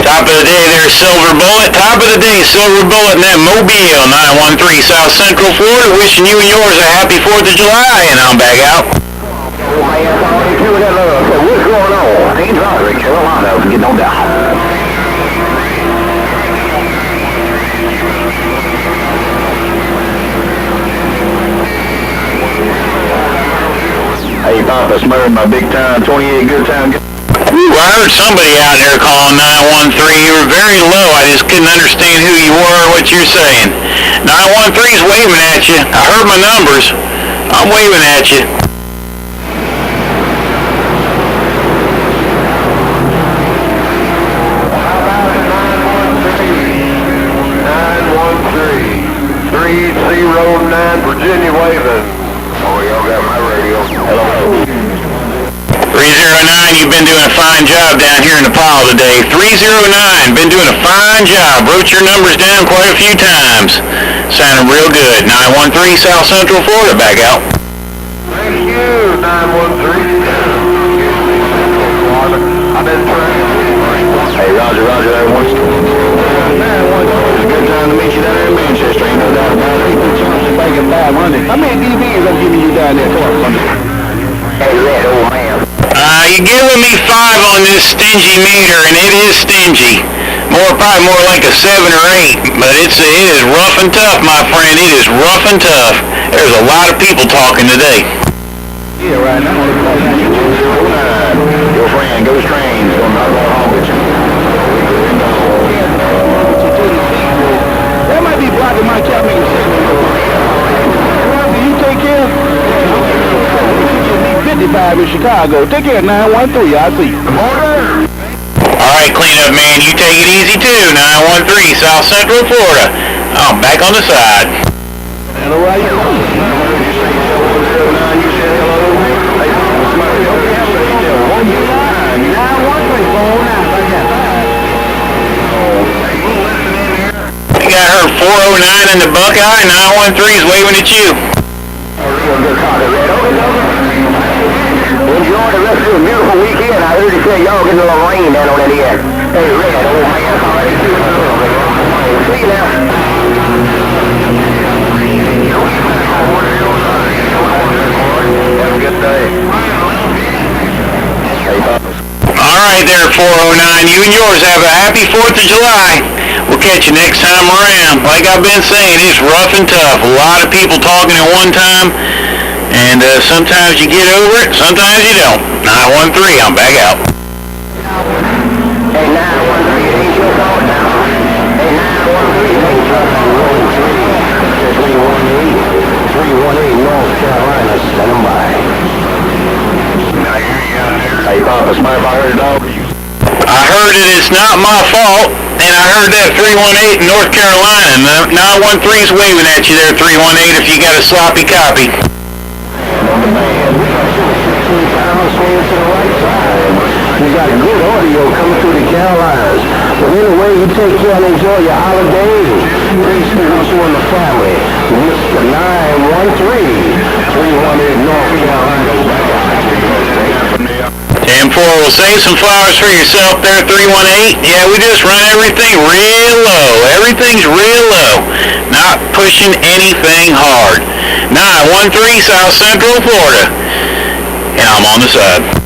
Top of the day there, Silver Bullet. Top of the day, Silver Bullet in that Mobile, 913 South Central Florida. Wishing you and yours a happy 4th of July, and I'm back out. What's going on? Ain't Roderick, Carolina, get no doubt. Hey, Papa, smearing my big time 28 good time. Ooh, I heard somebody out there calling 913. You were very low. I just couldn't understand who you were or what you're saying. 913's waving at you. I heard my numbers. I'm waving at you. Virginia waving. Oh, y'all got my radio. Hello. 309, you've been doing a fine job down here in the pile today. 309, been doing a fine job. Wrote your numbers down quite a few times. Sounding real good. 913 South Central Florida, back out. Thank you, 913. I've been trying. Hey, Roger, there once. It's a good time to meet you down there in Manchester. Ain't no doubt about it. How many DVs I'm giving you down there for? Hey, that old man. You're giving me 5 on this stingy meter, and it is stingy. Probably more like a 7 or 8, but it is rough and tough, my friend. It is rough and tough. There's a lot of people talking today. Yeah, right now. Your friend, Ghost Trains, going to go home with you. That might be blocking my cabin. You take care. 55 in Chicago. Take care, 913. I see you. All right, cleanup man, you take it easy too. 913 South Central Florida. I'm back on the side. Hello, right? You got her 409 in the Buckeye. 913's waving at you. Enjoy the rest of the beautiful weekend. I heard you say y'all getting a little rain down on that end. Hey, Red, old man. See you now. Have a good day. Hey, Papa. All right there, 409. You and yours have a happy 4th of July. We'll catch you next time around. Like I've been saying, it's rough and tough. A lot of people talking at one time. And sometimes you get over it, sometimes you don't. 913, I'm back out. Hey, 913, it ain't your fault now. Hey, 913, it ain't your fault. 318 North Carolina, send them by. Hey, Papa, smart if I heard it all. I heard it, it's not my fault. And I heard that 318 North Carolina. 913's waving at you there, 318, if you got a sloppy copy. You got good audio coming through the Carolinas. But anyway, you take care and enjoy your holidays. Please spend you in the family. Mr. 913, 318 North Carolina. 10-4 will save some flowers for yourself there, 318. Yeah, we just run everything real low. Everything's real low. Not pushing anything hard. 913 South Central Florida. And I'm on the side.